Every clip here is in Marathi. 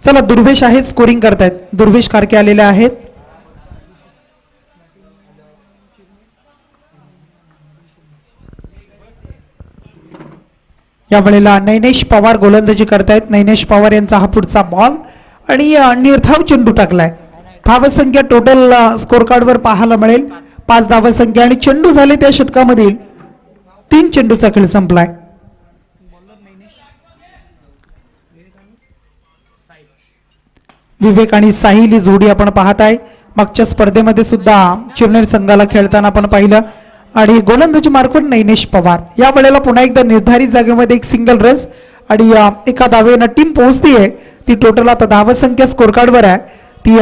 चला दुर्वेश आहेत स्कोरिंग करतायत, दुर्वेश कारके आलेले आहेत. या वेळेला नैनेश पवार गोलंदाजी करतायत. नैनेश पवार यांचा हा पुढचा बॉल आणि निर्धाव चेंडू टाकलाय. धावसंख्या टोटल स्कोर कार्डवर पाहायला मिळेल 5 धावसंख्या आणि चेंडू झाले त्या षटकामधील 3 चेंडूचा खेळ संपलाय. विवेक आणि साहिल ही जोडी आपण पाहताय. मागच्या स्पर्धेमध्ये सुद्धा चिरनेर संघाला खेळताना आपण पाहिलं. आणि गोलंदाजी मार्फत नैनेश पवार. या वेळेला पुन्हा एकदा निर्धारित जागेमध्ये एक सिंगल रस आणि एका धावेनं टीम पोहोचतीये. ती टोटल आता धावसंख्या स्कोर कार्डवर आहे ती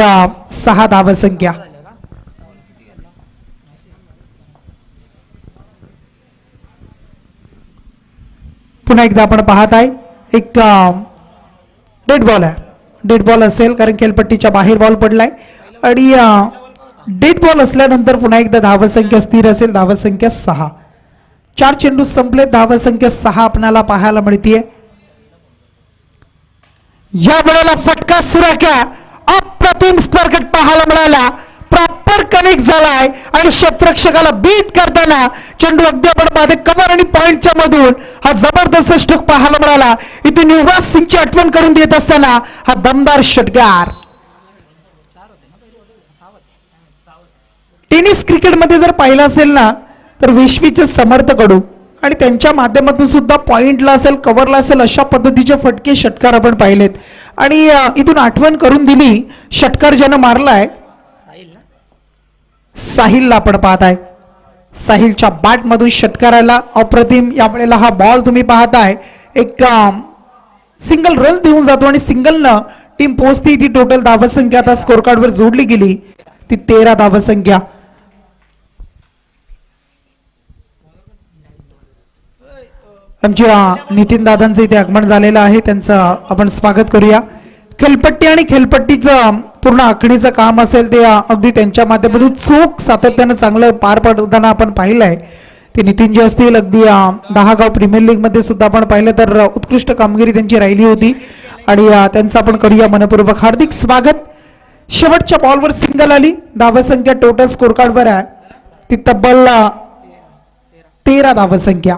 6 धावसंख्या. पुन्हा एकदा आपण पाहताय एक डेड बॉल आहे. डेड बॉल असेल कारण खेळपट्टीच्या बाहेर बॉल पडलाय आणि डेड बॉल असल्यानंतर पुन्हा एकदा धावसंख्या स्थिर असेल. धावसंख्या 6. 4 चेंडू संपले. धावसंख्या 6 आपल्याला पाहायला मिळतीये. या वेळेला फटका सुराख्या अप्रतिम स्पर्कट पाहायला मिळाला. प्रॉपर कनेक्ट झालाय आणि क्षेत्ररक्षकाला बीट करताना चेंडू अगदी आपण पाहते कव्हर आणि पॉइंटच्या मधून हा जबरदस्त स्ट्रोक पाहायला मिळाला. इथे युवराज सिंगची आठवण करून देत असताना हा दमदार षटकार. टेनिस क्रिकेटमध्ये जर पाहिलं असेल ना तर वेश्वीचे समर्थक कडू आणि त्यांच्या माध्यमातून सुद्धा पॉइंटला असेल कव्हरला असेल अशा पद्धतीचे फटके षटकार आपण पाहिलेत. आणि इथून आठवण करून दिली षटकार ज्यानं मारलाय साहिलला आपण पाहताय. साहिलच्या बॅट मधून षटकाराला अप्रतिम. या वेळेला हा बॉल तुम्ही पाहताय एक सिंगल रन देऊन जातो आणि सिंगलनं टीम पोहोचती. ती टोटल धावसंख्या आता स्कोर कार्डवर जोडली गेली ती 13 धावसंख्या. आमच्या नितीन दादांचं इथे आगमन झालेलं आहे. त्यांचं आपण स्वागत करूया. खेळपट्टी आणि खेळपट्टीचं पूर्ण आखणीचं काम असेल ते अगदी त्यांच्या माध्यमातून चोख सातत्यानं चांगलं पार पडताना आपण पाहिलंय. ते नितीन जे असतील अगदी 10 गाव प्रीमियर लीग मध्ये सुद्धा आपण पाहिलं तर उत्कृष्ट कामगिरी त्यांची राहिली होती आणि त्यांचं आपण करूया मनपूर्वक हार्दिक स्वागत. शेवटच्या बॉलवर सिंगल आली. धावसंख्या टोटल स्कोर कार्डवर आहे ती तब्बल 13 धावसंख्या.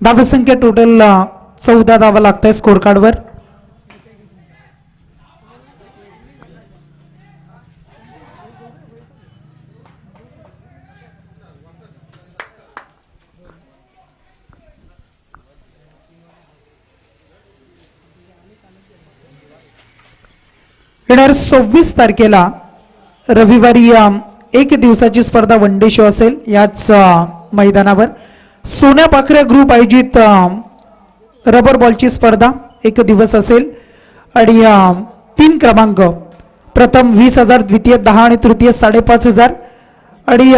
धावसंख्या टोटल 14 धावा लागत आहे स्कोर कार्डवर. येणार 26 तारखेला रविवारी 1 दिवसाची स्पर्धा वन डे शो असेल याच मैदानावर. सोन्या पाखऱ्या ग्रुप आयोजित रबर बॉलची स्पर्धा 1 दिवस असेल आणि 3 क्रमांक प्रथम 20,000, द्वितीय 10 आणि तृतीय 5,500 आणि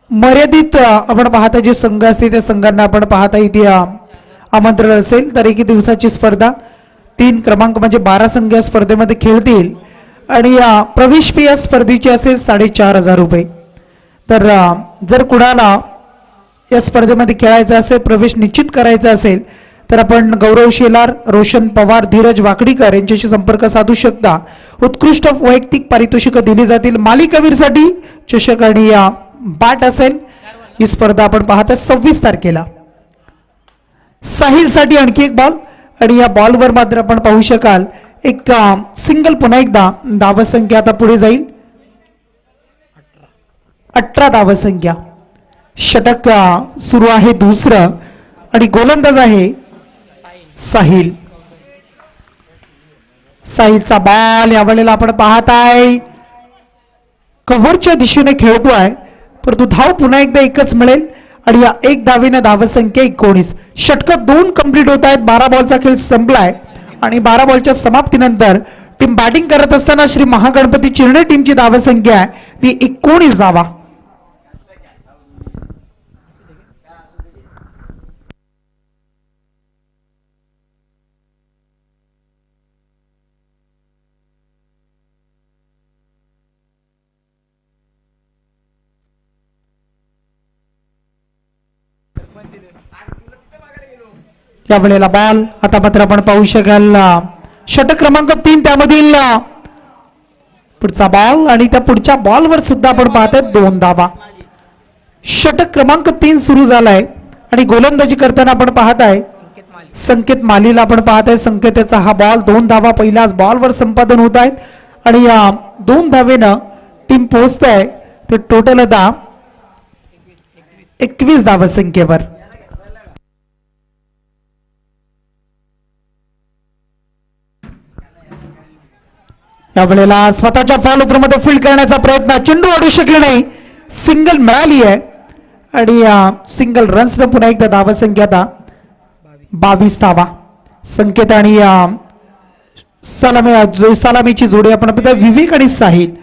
मर्यादित आपण पाहता जे संघ असते त्या संघांना आपण पाहता इथे आमंत्रण असेल. तर 1 दिवसाची स्पर्धा 3 क्रमांक म्हणजे 12 संघ या स्पर्धेमध्ये खेळतील आणि प्रवेश फी या स्पर्धेची असेल 4,500 रुपये. तर जर कुणाला या स्पर्धेमध्ये खेळायचं असेल प्रवेश निश्चित करायचा असेल तर आपण गौरव शेलार, रोशन पवार, धीरज वाकडीकर यांच्याशी संपर्क साधू शकता. उत्कृष्ट वैयक्तिक पारितोषिकं दिली जातील. मालिकावीरसाठी चषक आणि बॅट असेल. ही स्पर्धा आपण पाहता 26 तारखेला. साहिलसाठी आणखी एक बॉल आणि या बॉलवर मात्र आपण पाहू शकाल एक सिंगल. पुन्हा एकदा धावसंख्या आता पुढे जाईल 18 धावसंख्या. षटक सुरू आहे दुसरं आणि गोलंदाज आहे साहिल. साहिलचा बॉल या वेळेला आपण पाहताय कव्हरच्या दिशेने खेळतोय, परंतु धाव पुन्हा एकदा एकच मिळेल आणि या एक धावेनं धावसंख्या 19. षटक 2 कंप्लीट होत आहेत. 12 बॉलचा खेळ संपलाय आणि 12 बॉलच्या समाप्तीनंतर टीम बॅटिंग करत असताना श्री महागणपती चिरणे टीमची धावसंख्या आहे ती 19 धावा. या वेळेला बॉल आता मात्र आपण पाहू शकाल षटक क्रमांक 3 त्यामधील पुढचा बॉल आणि त्या पुढच्या बॉलवर सुद्धा आपण पाहतोय 2 धावा. षटक क्रमांक 3 सुरू झालाय आणि गोलंदाजी करताना आपण पाहताय संकेत मालीला आपण पाहताय. संकेताचा हा बॉल 2 धावा पहिल्याच बॉलवर संपादन होत आहेत आणि या 2 धावेनं टीम पोहोचत आहे ते टोटल आता 21 धावसंख्येवर. या वेळेला स्वतःच्या फॉलो थ्रू मध्ये फील्ड करण्याचा प्रयत्न, चेंडू अडू शकले नाही, सिंगल मिळाली आहे आणि सिंगल रन्स पुन्हा एकदा धावसंख्या आता 22 धावा. संकेत आणि सलामीची जोडी आपण बघता. विवेक आणि साहिल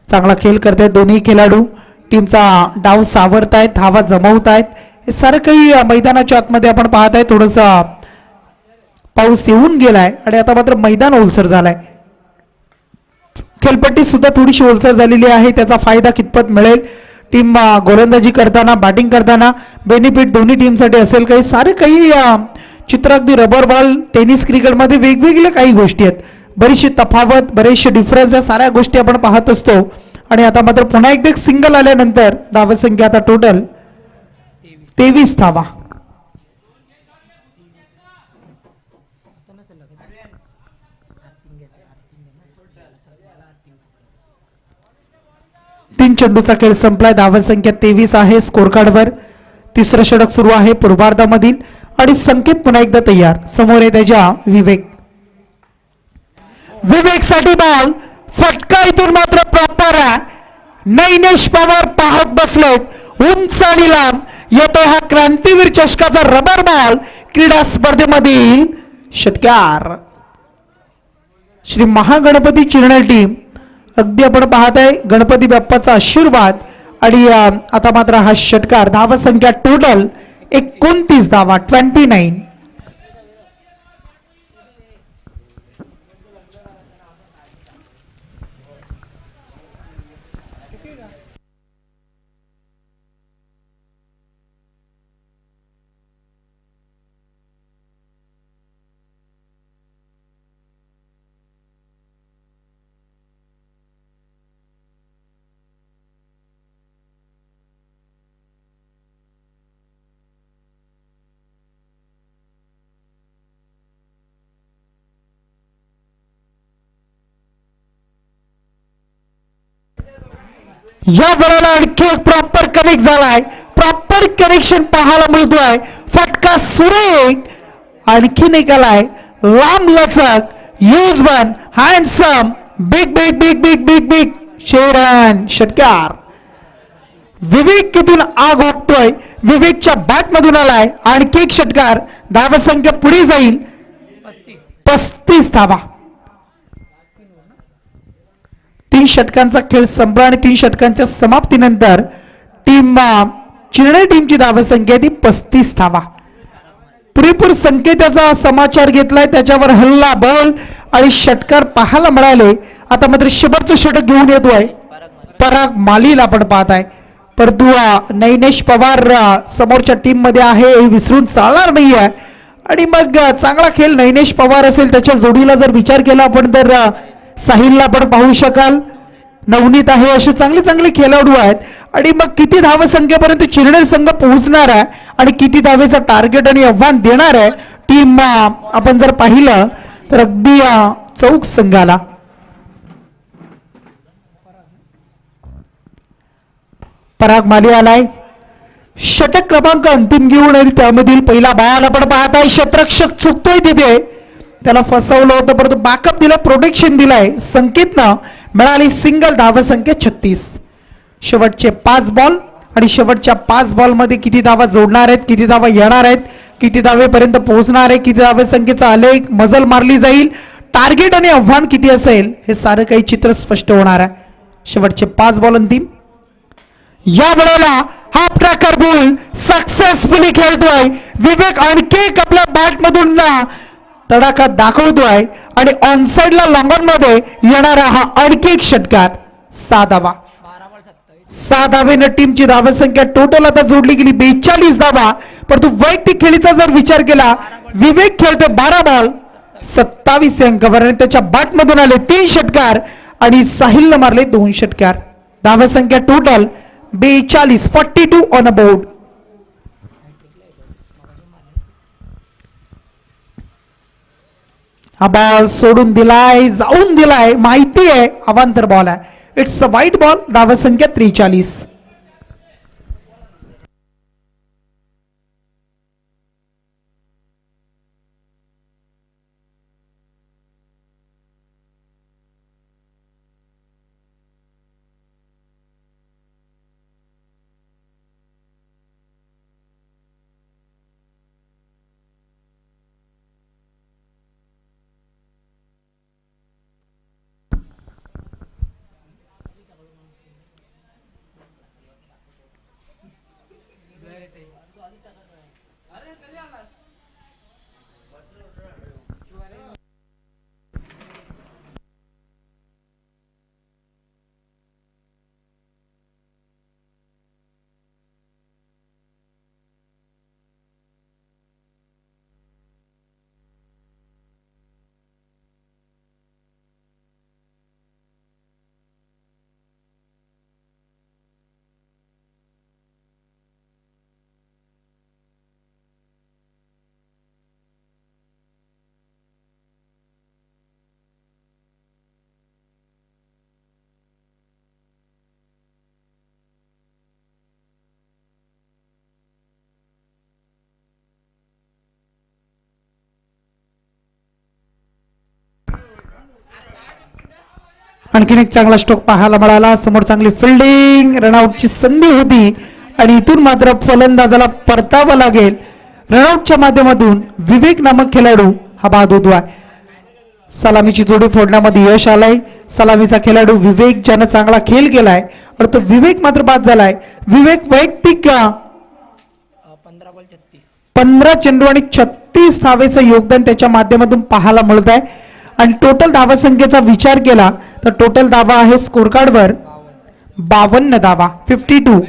चांगला खेळ करतायत दोन्ही खेळाडू. टीमचा डाव सावरतायत, धावा जमवतायत. हे सारं काही मैदानाच्या आतमध्ये आपण पाहताय. थोडंसं पाऊस येऊन गेलाय आणि आता मात्र मैदान ओलसर झालाय. खेळपट्टी सुद्धा थोडीशी ओलसर झालेली आहे. त्याचा फायदा कितपत मिळेल टीम गोलंदाजी करताना बॅटिंग करताना बेनिफिट दोन्ही टीमसाठी असेल काही सारे काही चित्र अगदी रबर बॉल टेनिस क्रिकेटमध्ये वेगवेगळ्या काही गोष्टी आहेत. बरीचशी तफावत बरेचसे डिफरन्स या साऱ्या गोष्टी आपण पाहत असतो आणि आता मात्र पुन्हा एकदा सिंगल आल्यानंतर धावसंख्या आता टोटल 23 धावा. तीन चेंडूचा खेळ संपलाय. धावसंख्या 23 आहे स्कोर कार्डवर. तिसरं षटक सुरू आहे पूर्वार्धामधील आणि संकेत पुन्हा एकदा तयार. समोर आहे त्याच्या विवेक साठी बॉल फटका इथून मात्र प्रॉपर आहे. नैनेश पवार पाहत बसलेत उंच आणि लांब येतो हा क्रांतीवीर चषकाचा रबर बॉल. क्रीडा स्पर्धेमधील षटकार श्री महागणपती चिरणे टीम अगदी आपण पाहताय गणपती बाप्पाचा आशीर्वाद आणि आता मात्र हा षटकार. धावसंख्या टोटल 29 धावा 29. या वेळेला आणखी एक प्रॉपर कनेक्ट झालाय. प्रॉपर कनेक्शन पाहायला मिळतोय. फटका सुरेख आणखीन एक आलाय. लांब लचक युजवन handsome big big big big big big शेरन षटकार. विवेक कितून आग ओढतोय. विवेकच्या बॅट मधून आलाय आणखी एक षटकार. धावसंख्या पुढे जाईल 35 धावा. 3 षटकांचा खेळ संपला आणि 3 षटकांच्या समाप्तीनंतर टीम चिरणे टीमची धावसंख्या ती 35 धावा. पुरेपूर संकेताचा समाचार घेतलाय. त्याच्यावर हल्ला बॉल आणि षटकार पाहायला मिळाले. आता मात्र शेवटचं षटक घेऊन येतोय पराग मालीला आपण पाहताय. परंतु नैनेश पवार समोरच्या टीम मध्ये आहे हे विसरून चालणार नाहीये आणि मग चांगला खेळ नैनेश पवार असेल. त्याच्या जोडीला जर विचार केला आपण तर साहिलला पण पाहू शकाल. नवनीत आहे असे चांगले चांगले खेळाडू आहेत आणि मग किती धावसंख्येपर्यंत चिरणे संघ पोहोचणार आहे आणि किती धावेचं टार्गेट आणि आव्हान देणार आहे टीम आपण जर पाहिलं तर अगदी चौक संघाला. पराग माली आलाय. षटक क्रमांक अंतिम घेऊन आणि त्यामधील पहिला बॉल आपण पाहताय. क्षेत्ररक्षक चुकतोय तिथे, त्याला फसवलं होतं परंतु बॅकअप दिला, प्रोटेक्शन दिलाय संकेतनं. मिळाली सिंगल, धावसंख्या 36. शेवटचे 5 बॉल आणि शेवटच्या 5 बॉलमध्ये किती धावा जोडणार आहेत, किती धावा येणार आहेत, किती धावेपर्यंत पोहोचणार आहे, किती धावसंख्येचा आलेख मजल मारली जाईल, टार्गेट आणि आव्हान किती असेल, हे सारं काही चित्र स्पष्ट होणार आहे. शेवटचे 5 बॉल अंतिम. या वेळेला हाफ ट्रॅकर बुल सक्सेसफुली खेळतोय. विवेक आणखी एक आपल्या बॅट मधून तडाखा दाखवतोय आणि ऑन साइडला लॉंगॉन मध्ये येणारा हा आणखी एक षटकार. 6 धावा. 6 धावेनं टीमची धावसंख्या टोटल आता जोडली गेली 42 धावा. परंतु वैयक्तिक खेळीचा जर विचार केला, विवेक खेळतो 12 बॉल 27 अंकावर आणि त्याच्या बॅट मधून आले 3 षटकार आणि साहिलनं मारले 2 षटकार. धावसंख्या टोटल 42, 42 ऑन अ बोर्ड. हा बॉल सोडून दिलाय, जाऊन दिलाय, माहिती आहे अवांतर बॉल आहे. इट्स अ वाईट बॉल. धावसंख्या 43. आणखीन एक चांगला स्ट्रोक पाहायला मिळाला. समोर चांगली फिल्डिंग, रनआउटची संधी होती आणि इथून मात्र फलंदाजाला परतावं लागेल. रनआउटच्या माध्यमातून विवेक नामक खेळाडू हा बाद होतोय. सलामीची जोडी फोडण्यामध्ये यश आलंय. सलामीचा खेळाडू विवेक ज्यानं चांगला खेळ केलाय और तो विवेक मात्र बाद झालाय. विवेक वैयक्तिक 15 चेंडू आणि 36 धावेचं योगदान त्याच्या माध्यमातून पाहायला मिळत आहे. आणि टोटल धावासंख्येचा विचार केला तर टोटल धावा आहे स्कोर कार्डवर 52 धावा, 52.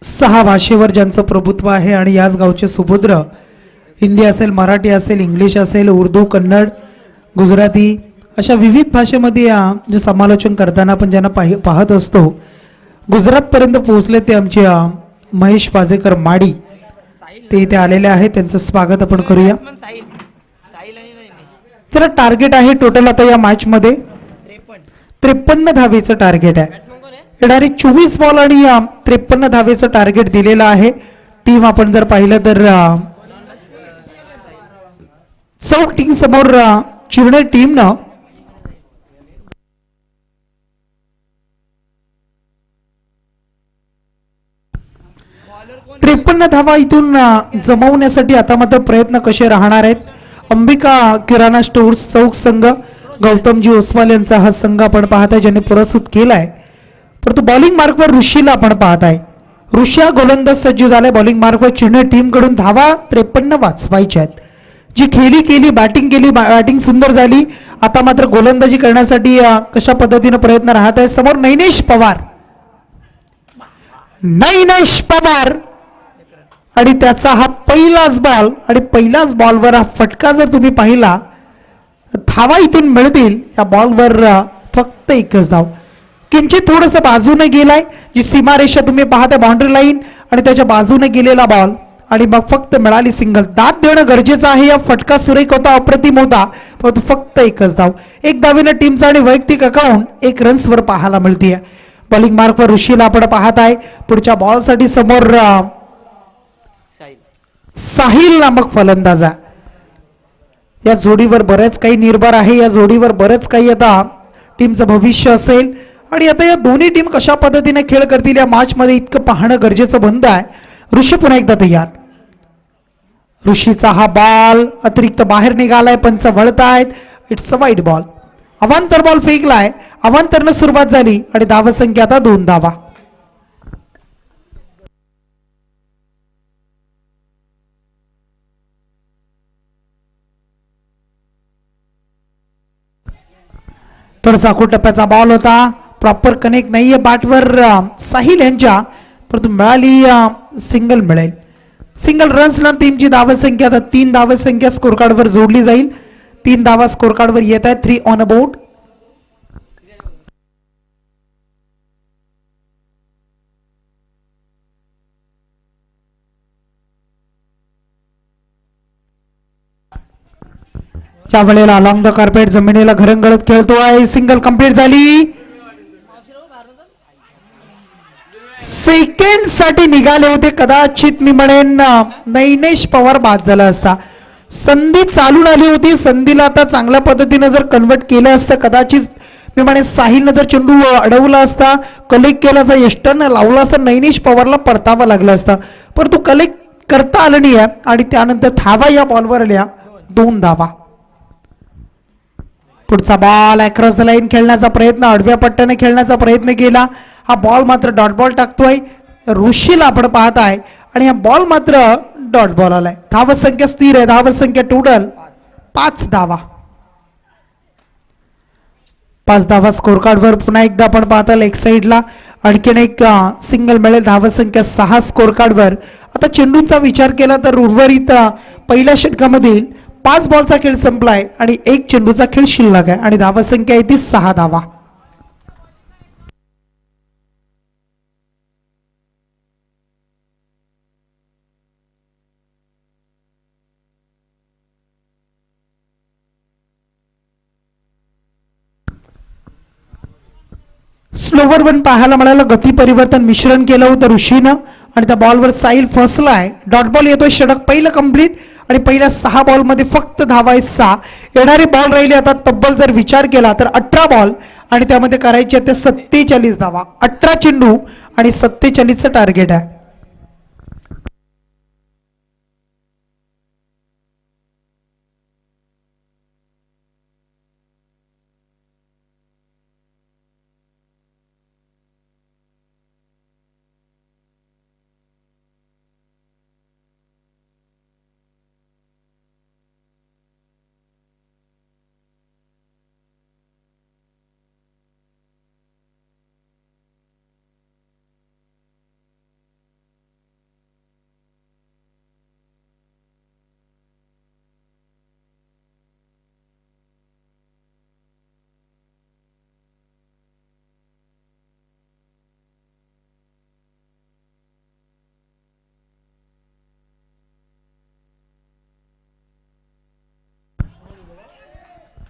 6 भाषेवर ज्यांचं प्रभुत्व आहे आणि याच गावचे सुपुत्र हिंदी असेल, मराठी असेल, इंग्लिश असेल, उर्दू, कन्नड, गुजराती अशा विविध भाषेमध्ये जे समालोचन करताना आपण ज्यांना पाहत असतो, गुजरातपर्यंत पोहोचले ते आमचे महेश पाजेकर माडी, ते इथे आलेले आहेत. त्यांचं स्वागत आपण करूया. चला, टार्गेट आहे टोटल आता या मॅच मध्ये 53 धावेचं टार्गेट आहे. येणारे 24 बॉल आणि 53 धावेचं टार्गेट दिलेलं आहे. टीम आपण जर पाहिलं तर चौक टीम समोर चिरणे टीमनं 53 धावा इथून जमवण्यासाठी आता मात्र प्रयत्न कसे राहणार आहेत. अंबिका किराणा स्टोर्स चौक संघ, गौतमजी ओसवाल यांचा हा संघ आपण पाहताय ज्यांनी पुरस्कृत केलाय. परंतु बॉलिंग मार्कवर ऋषीला आपण पाहताय. ऋषा गोलंदाज सज्ज झालाय. बॉलिंग मार्कवर चिरणे टीम कडून धावा 53 वाचवायच्या आहेत. जी खेळी केली, बॅटिंग केली, बॅटिंग सुंदर झाली. आता मात्र गोलंदाजी करण्यासाठी कशा पद्धतीने प्रयत्न राहत आहे. समोर नैनेश पवार आणि त्याचा हा पहिलाच बॉल आणि पहिल्याच बॉलवर हा फटका जर तुम्ही पाहिला, धावा इथून मिळतील. या बॉलवर फक्त एकच धाव. किंचित थोडंसं बाजूने गेलाय. जी सीमारेषा तुम्ही पाहता बाउंड्री लाईन आणि त्याच्या बाजूने गेलेला बॉल आणि मग फक्त मिळाली सिंगल. दाद देणं गरजेचं आहे. या फटका सुरेख होता, अप्रतिम होता, परंतु फक्त एकच धाव. एक धावेनं टीमचा आणि वैयक्तिक अकाउंट 1 रन्सवर पाहायला मिळते. बॉलिंग मार्कवर ऋषीला आपण पाहत आहे. पुढच्या बॉलसाठी समोर साहिल नामक फलंदाज आहे. या जोडीवर बरेच काही निर्भर आहे. या जोडीवर बरेच काही आता टीमचं भविष्य असेल आणि आता या दोन्ही टीम कशा पद्धतीने खेळ करतील या मॅच मध्ये इतकं पाहणं गरजेचं बनतं आहे. ऋषी पुन्हा एकदा तयार. ऋषीचा हा बॉल अतिरिक्त बाहेर निघालाय. पंच वळतायत. It's a wide ball. अवांतर बॉल फेकलाय. अवांतरनं सुरुवात झाली आणि धावसंख्या आता 2 धावा. तर साखू टप्प्याचा बॉल होता. प्रॉपर कनेक्ट नाहीये बॅटवर साहिल यांच्या, परंतु मिळाली सिंगल मिळेल. सिंगल रन्सला टीमची धावसंख्या आता 3 धावसंख्या स्कोर कार्डवर जोडली जाईल. 3 धावा स्कोर कार्डवर येत आहेत. 3 ऑन अ बोर्ड. त्या वेळेला अलॉंग द कार्पेट जमिनीला घरंगळत खेळतोय. सिंगल कंप्लीट झाली. सेकंड साठी निघाले होते. कदाचित मी म्हणेन नैनेश पवार बाद झाला असता. संधी चालून आली होती. संधीला आता चांगल्या पद्धतीने जर कन्वर्ट केलं असतं, कदाचित मी म्हणेन साहिलनं जर चेंडू अडवला असता, कलेक्ट केला असता, यष्टानं लावला असता, नैनेश पवारला परतावा लागला असता, परंतु कलेक्ट करता आलं नाही आहे आणि त्यानंतर धावा या बॉलवर आल्या. 2 धावा. पुढचा बॉल अक्रॉस द लाईन खेळण्याचा प्रयत्न, आडव्या पट्ट्याने खेळण्याचा प्रयत्न केला. हा बॉल मात्र डॉट बॉल टाकतोय. ऋषीला आपण पाहत आहे आणि हा बॉल मात्र डॉट बॉल आलाय. धावसंख्या स्थिर आहे. धावसंख्या टोटल 5 धावा. 5 धावा स्कोर कार्डवर पुन्हा एकदा आपण पाहता. लेग साईडला आणखीन एक सिंगल मिळेल. धावसंख्या 6 स्कोर कार्डवर. आता चेंडूंचा विचार केला तर उर्वरित पहिल्या षटकामधील 5 बॉलचा खेळ संपलाय आणि 1 चेंडूचा खेळ शिल्लक आहे आणि धावसंख्या आहे ती 6 धावा. स्लोवर वन पाहायला मिळालं. गती परिवर्तन मिश्रण केलं होतं ऋषीनं आणि त्या बॉलवर साहिल फसलाय. डॉट बॉल येतोय. षटक पहिलं कंप्लीट आणि पहिल्या 6 बॉलमध्ये फक्त धावा आहे 6. येणारे बॉल राहिले आता तब्बल जर विचार केला तर 18 बॉल आणि त्यामध्ये करायचे ते 47 धावा. 18 चेंडू आणि 47चं टार्गेट आहे.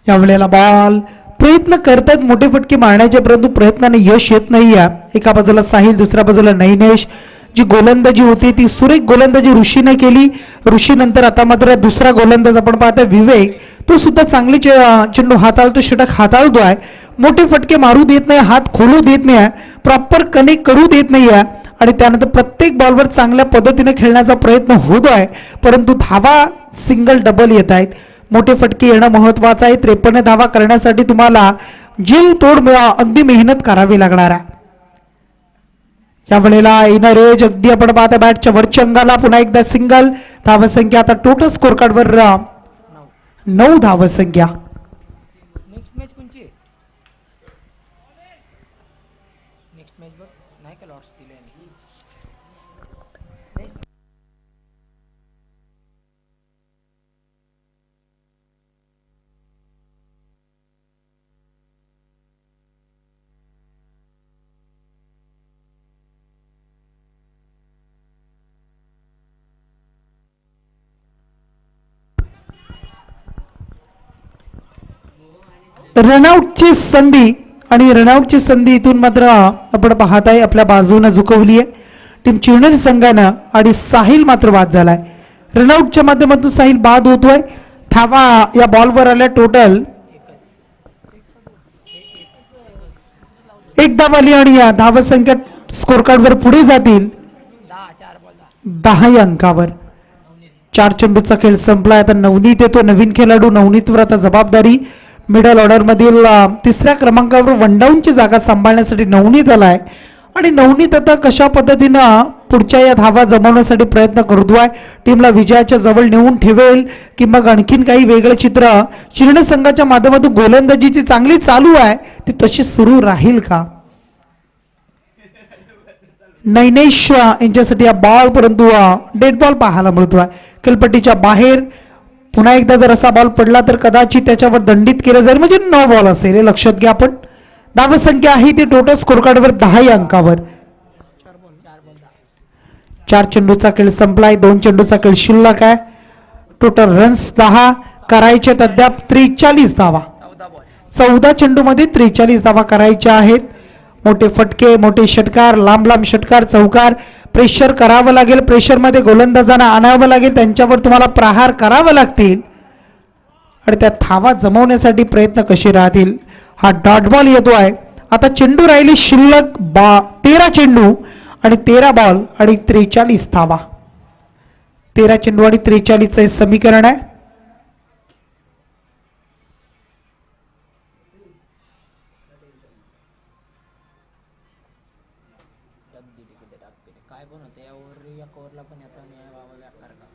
यावेळेला बॉल प्रयत्न करतात मोठे फटके मारण्याचे, परंतु प्रयत्नाने यश येत नाही आहे. एका बाजूला साहिल, दुसऱ्या बाजूला नैनेश. जी गोलंदाजी होती ती सुरेख गोलंदाजी ऋषीने केली. ऋषीनंतर आता मात्र दुसरा गोलंदाज आपण पाहतोय विवेक, तो सुद्धा चांगली चेंडू हाताळतो, षटक हाताळतो आहे. मोठे फटके मारू देत नाही, हात खोलू देत नाही, प्रॉपर कनेक्ट करू देत नाही आहे. आणि त्यानंतर प्रत्येक बॉलवर चांगल्या पद्धतीने खेळण्याचा प्रयत्न होतो आहे, परंतु धावा सिंगल डबल येत आहेत. मोठे फटके येणं महत्वाचं आहे. 53 धावा करण्यासाठी तुम्हाला जीव तोड अगदी मेहनत करावी लागणार आहे. या वेळेला येणार एज अगदी आपण पाहता बॅटच्या वरच्या अंगाला पुन्हा एकदा सिंगल. धावसंख्या आता टोटल स्कोर कार्डवर 9 धावसंख्या. नेक्स्ट मॅच कोणची आहे? नेक्स्ट मॅच बघ नाही का लॉट्स दिले रनआउटची संधी, आणि रनआउटची संधी इथून मात्र आपण पाहत आहे आपल्या बाजूने झुकवली आहे टीम चिरनेर संघानं, आणि साहिल मात्र बाद झालाय. रनआउटच्या माध्यमातून साहिल बाद होतोय. धावा या बॉलवर आल्या टोटल 1 धाव आली, आणि या धावसंख्या स्कोर कार्डवर पुढे जातील 10 अंकावर. 4 चेंडूचा खेळ संपलाय. आता नवनीत येतो, नवीन खेळाडू. नवनीतवर आता जबाबदारी. मिडल ऑर्डर मधील 3ऱ्या क्रमांकावर वनडाऊनची जागा सांभाळण्यासाठी नवनीत आलाय, आणि नवनीत आता कशा पद्धतीनं पुढच्या या धावा जमवण्यासाठी प्रयत्न करतोय, टीमला विजयाच्या जवळ नेऊन ठेवेल की मग आणखीन काही वेगळं चित्र. चिरणे संघाच्या माध्यमातून गोलंदाजीची चांगली चालू आहे, ती तशी सुरू राहील का? नैनेश यांच्यासाठी हा बॉल, परंतु डेड बॉल पाहायला मिळतोय खेळपट्टीच्या बाहेर. पुन्हा एकदा जर असा बॉल पडला तर कदाचित त्याच्यावर दंडित केलं जाईल, म्हणजे नो बॉल असेल, हे लक्षात घ्या. आपण धावसंख्या आहे ती टोटल स्कोर कार्डवर 10 अंकावर. 4 चेंडूचा खेळ संपलाय. 2 चेंडूचा खेळ शिल्लक आहे. टोटल रन्स 10 करायचे अद्याप 43 धावा. 14 चेंडूमध्ये 43 धावा करायच्या आहेत. मोठे फटके, मोठे षटकार, लांब लांब षटकार, चौकार, प्रेशर करावं लागेल. प्रेशरमध्ये गोलंदाजांना आणावं लागेल, त्यांच्यावर तुम्हाला प्रहार करावं लागतील, आणि त्या धावा जमवण्यासाठी प्रयत्न कसे राहतील. हा डॉट बॉल येतो आहे. आता चेंडू राहिली शिल्लक 13 चेंडू आणि 13 बॉल आणि 43 धावा. 13 चेंडू आणि 43 हे समीकरण आहे. काय पण होते यावर या कव्हरला पण येतो आणि बाबा व्यापार का.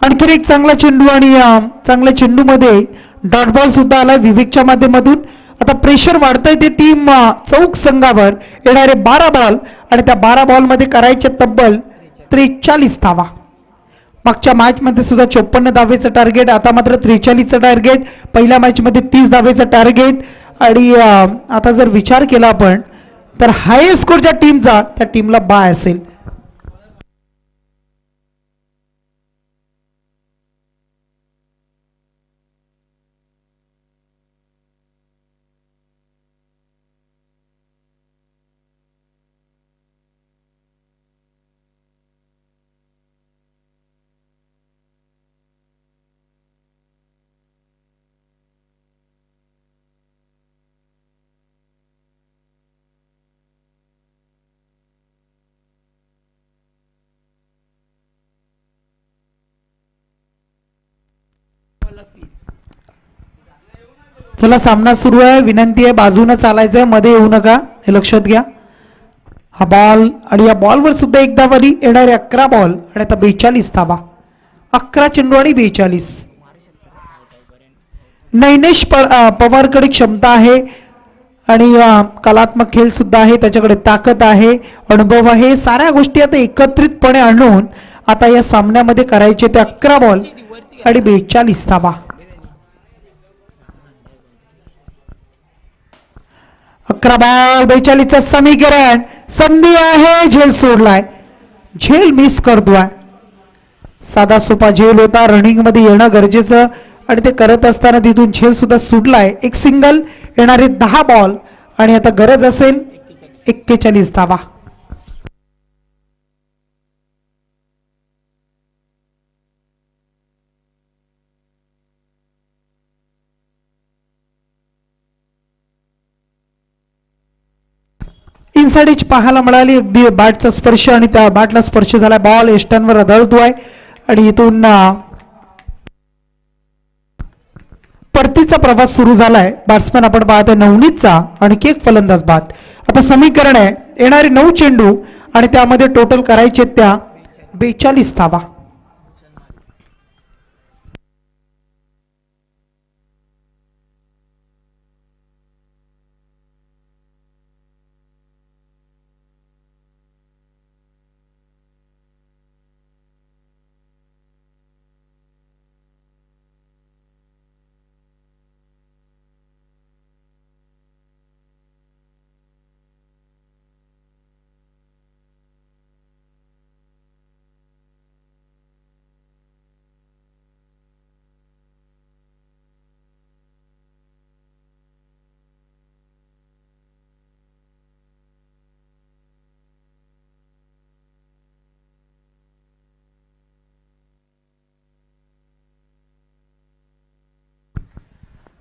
आणखी एक चांगला चेंडू, आणि चांगल्या चेंडूमध्ये डॉट बॉल सुद्धा आला विवेकच्या माध्यमातून. आता प्रेशर वाढतंय ते टीम चौक संघावर. येणारे 12 बॉल, आणि त्या 12 बॉलमध्ये करायचे तब्बल 43 धावा. मागच्या मॅचमध्ये सुद्धा 54 धावेचं टार्गेट, आता मात्र 43चं टार्गेट. पहिल्या मॅचमध्ये 30 धावेचं टार्गेट, आणि आता जर विचार केला आपण तर हायेस्ट स्कोर ज्या टीमचा त्या टीमला बाय असेल. चला सामना सुरू आहे. विनंती आहे बाजूने चालायचं आहे, मध्ये येऊ नका, हे लक्षात घ्या. हा बॉल, आणि या बॉलवर सुद्धा एक धाव आली. येणारे 11 बॉल आणि आता 42 धावा. 11 चेंडू आणि 42. नैनेश पवारकडे क्षमता आहे, आणि कलात्मक खेळ सुद्धा आहे, त्याच्याकडे ताकद आहे, अनुभव आहे. साऱ्या गोष्टी आता एकत्रितपणे आणून आता या सामन्यामध्ये करायचे ते 11 बॉल आणि 42 धावा. 11 बॉल 42चं समीकरण. संधी आहे, झेल सोडलाय, झेल मिस करतोय. साधा सोपा झेल होता. रनिंग मध्ये येणं गरजेचं आणि ते करत असताना तिथून झेल सुद्धा सुटलाय. एक सिंगल, येणारे 10 बॉल आणि आता गरज असेल 41 धावा. इनसाइड एज पाहायला मिळाली. अगदी बॅटचा स्पर्श आणि त्या बॅटला स्पर्श झाला. बॉल एस्टनवर आदळतोय आणि इथून परतीचा प्रवास सुरू झालाय. बॅट्समॅन आपण पाहतोय नवनीतचा आणि एक फलंदाज बाद. आता समीकरण आहे येणारे 9 चेंडू आणि त्यामध्ये टोटल करायचे त्या 42 धावा.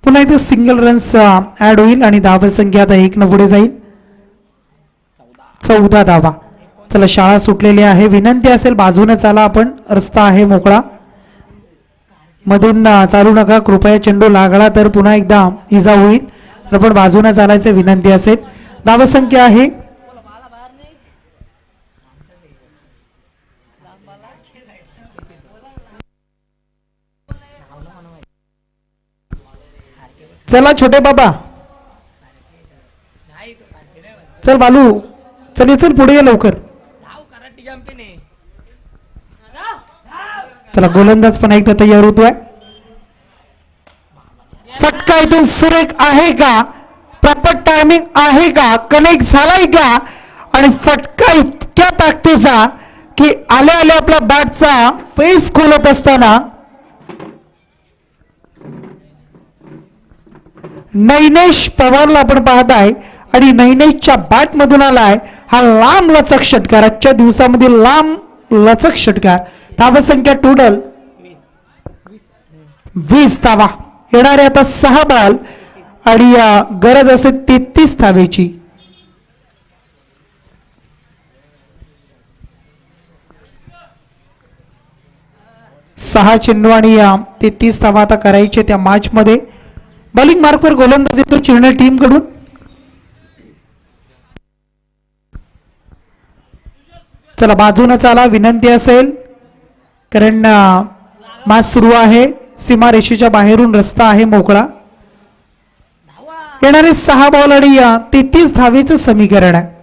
पुन्हा इथे सिंगल रन्स ऍड होईल आणि धावा संख्या आता 1 न पुढे जाईल. 14 धावा. चला शाळा सुटलेली आहे. विनंती असेल बाजूने चाला, आपण रस्ता आहे मोकळा, मधून चालू नका कृपया. चेंडू लागला तर पुन्हा एकदा इजा होईल. तर पण बाजूने चालायचं विनंती असेल. धावा संख्या आहे चला छोटे बाबा, चल बालू, चल चल पुढे ये लवकर. चला गोलंदाज पण एकदा तयार होतोय. फटका इथून सुरेख आहे का? प्रॉपर टायमिंग आहे का? कनेक्ट झालाय का? आणि फटका इतक्या ताकदीचा की आले आले आपल्या बॅटचा फेस खोलत असताना नैनेश पवारला आपण पाहताय आणि नैनेशच्या बॅट मधून आलाय हा लांब लचक षटकार. आजच्या दिवसामध्ये लांब लचक षटकार. धावा संख्या टोटल 20 धावा. येणारे आता 6 बॉल आणि गरज असेल 33 धावेची. सहा चेंडू आणि 33 धावा आता करायचे त्या मॅच मध्ये. बॉलिंग मार्कवर गोलंदाज येतो चिरणे टीम कडून. चला बाजूने चाला विनंती असेल, कारण मॅच सुरू आहे. सीमारेषेच्या बाहेरून रस्ता आहे मोकळा. येणारे 6 बॉल आणि 33 धावेचं समीकरण आहे.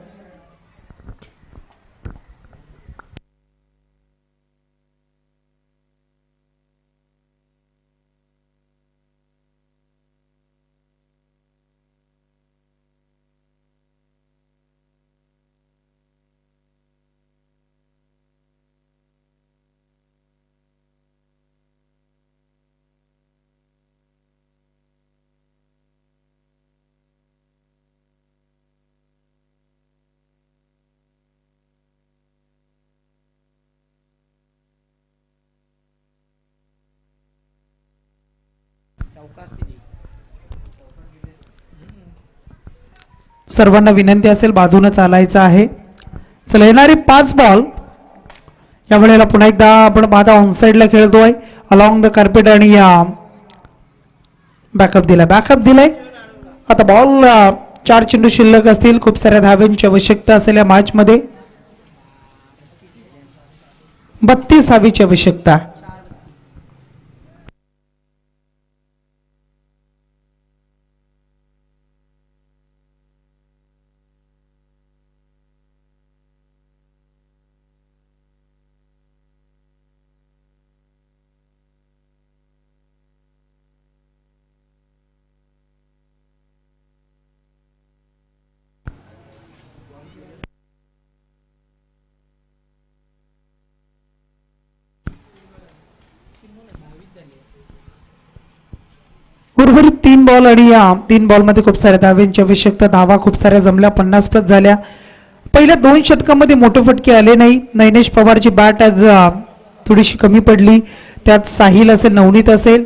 सर्वांना विनंती असेल बाजूने चालायचं आहे. चला येणारे 5 बॉल या वेळेला पुन्हा एकदा आपण पाहता ऑनसाइडला खेळतोय. अलॉंग द कार्पेट आणि बॅकअप दिलाय. आता बॉल 4 चेंडू शिल्लक असतील. खूप साऱ्या धाव्यांची आवश्यकता असेल या मॅच मध्ये. 32 धावेची आवश्यकता. उर्वरित 3 बॉल आणि या 3 बॉलमध्ये खूप साऱ्या धावांची आवश्यकता. धावा खूप साऱ्या जमल्या, 50+ झाल्या. पहिल्या 2 षटकामध्ये मोठे फटके आले नाही. नैनेश पवारची बॅट आज थोडीशी कमी पडली. त्यात साहिल असेल, नवनीत असेल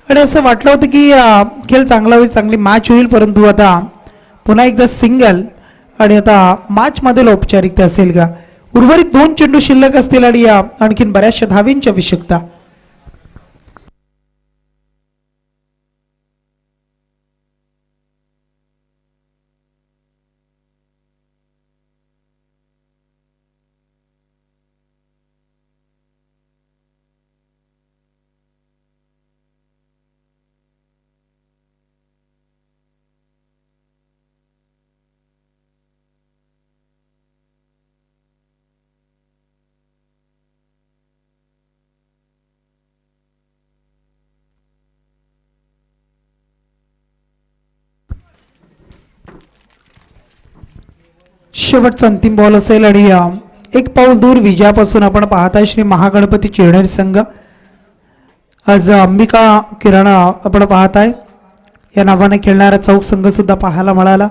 आणि असं वाटलं होतं की खेळ चांगला होईल, चांगली मॅच होईल. परंतु आता पुन्हा एकदा सिंगल आणि आता मॅचमधील औपचारिकता असेल का. उर्वरित 2 चेंडू शिल्लक असतील आणि आणखीन बऱ्याचशा धावींची आवश्यकता. शेवटचा अंतिम बॉल असेल आणि एक पाऊल दूर विजयापासून आपण पाहताय श्री महागणपती चिरनेर संघ. आज अंबिका किराणा आपण पाहताय या नावाने खेळणारा चौक संघ सुद्धा पाहायला मिळाला.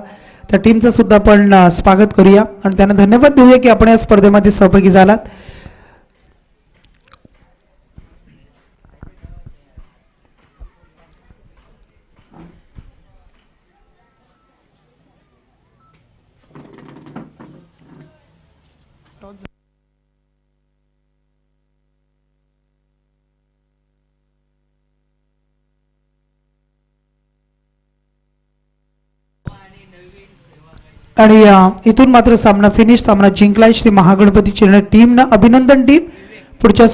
त्या टीमचं सुद्धा आपण स्वागत करूया आणि त्यांना धन्यवाद देऊया की आपण या स्पर्धेमध्ये सहभागी झालात. आणि इथून मात्र सामना फिनिश, सामना जिंकलाय श्री महागणपती चिरनेर टीमनं. अभिनंदन टीम पुढच्या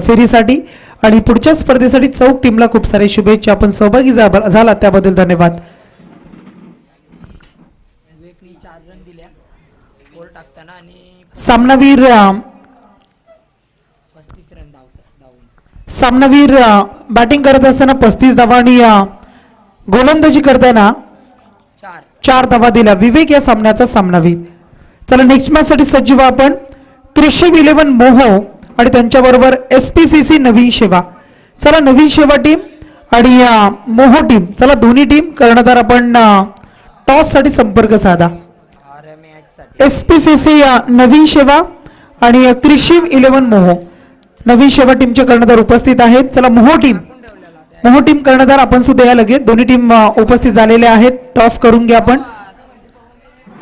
फेरीसाठी आणि पुढच्या स्पर्धेसाठी चौक टीमला खूप सारे शुभेच्छा. आपण सहभागी झाला त्याबद्दल धन्यवाद. विवेकनी 4 रन दिल्या गोल टाकताना आणि सामनावीर 35 रन धावून. सामनावीर बॅटिंग करत असताना 35 धावा आणि गोलंदाजी करताना 4 धावा दिल्या. विवेक या सामन्याचा सामनावीर. चला नेक्स्ट मॅच साठी सज्ज व्हा आपण. कृषी 11 मोहो आणि त्यांच्याबरोबर SPCC नवीन सेवा. चला नवीन सेवा टीम आणि मोहो टीम, चला दोन्ही टीम कर्णधार आपण टॉस साठी संपर्क साधा. SPCC नवीन सेवा आणि कृषी 11 मोहो नवीन सेवा टीमचे कर्णधार उपस्थित आहेत. चला मोहो टीम कर्णधार आपण सुद्धा या लगेच. दोन्ही टीम उपस्थित झालेले आहेत. टॉस करून घ्या आपण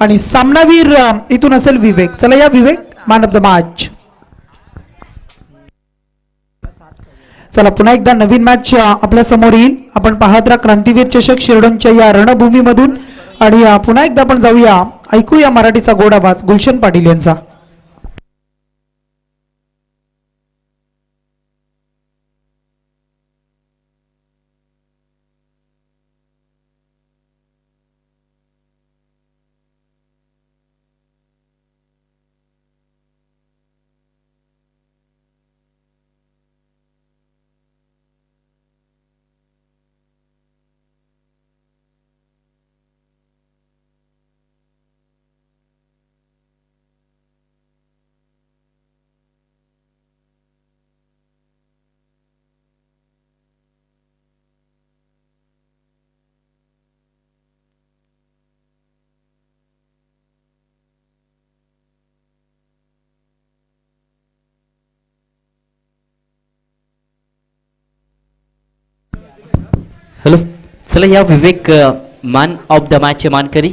आणि सामनावीर इथून असेल विवेक. चला या विवेक, मॅन ऑफ द मॅच. चला पुन्हा एकदा नवीन मॅच आपल्या समोर येईल. आपण पाहत राहा क्रांतीवीर चषक शिरडोनच्या या रणभूमीमधून आणि पुन्हा एकदा आपण जाऊया, ऐकूया मराठीचा गोड आवाज गुलशन पाटील यांचा. हॅलो, चला या विवेक मॅन ऑफ द मॅचचे मानकरी.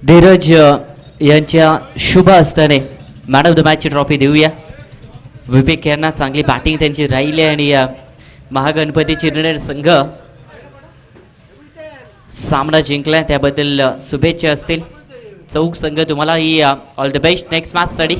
धीरज यांच्या शुभ हस्ताने मॅन ऑफ द मॅचची ट्रॉफी देऊया. विवेक यांना चांगली बॅटिंग त्यांची राहिली आणि महागणपती चिरनेर संघ सामना जिंकला, त्याबद्दल शुभेच्छा असतील. चौक संघ तुम्हाला ही ऑल द बेस्ट नेक्स्ट मॅचसाठी.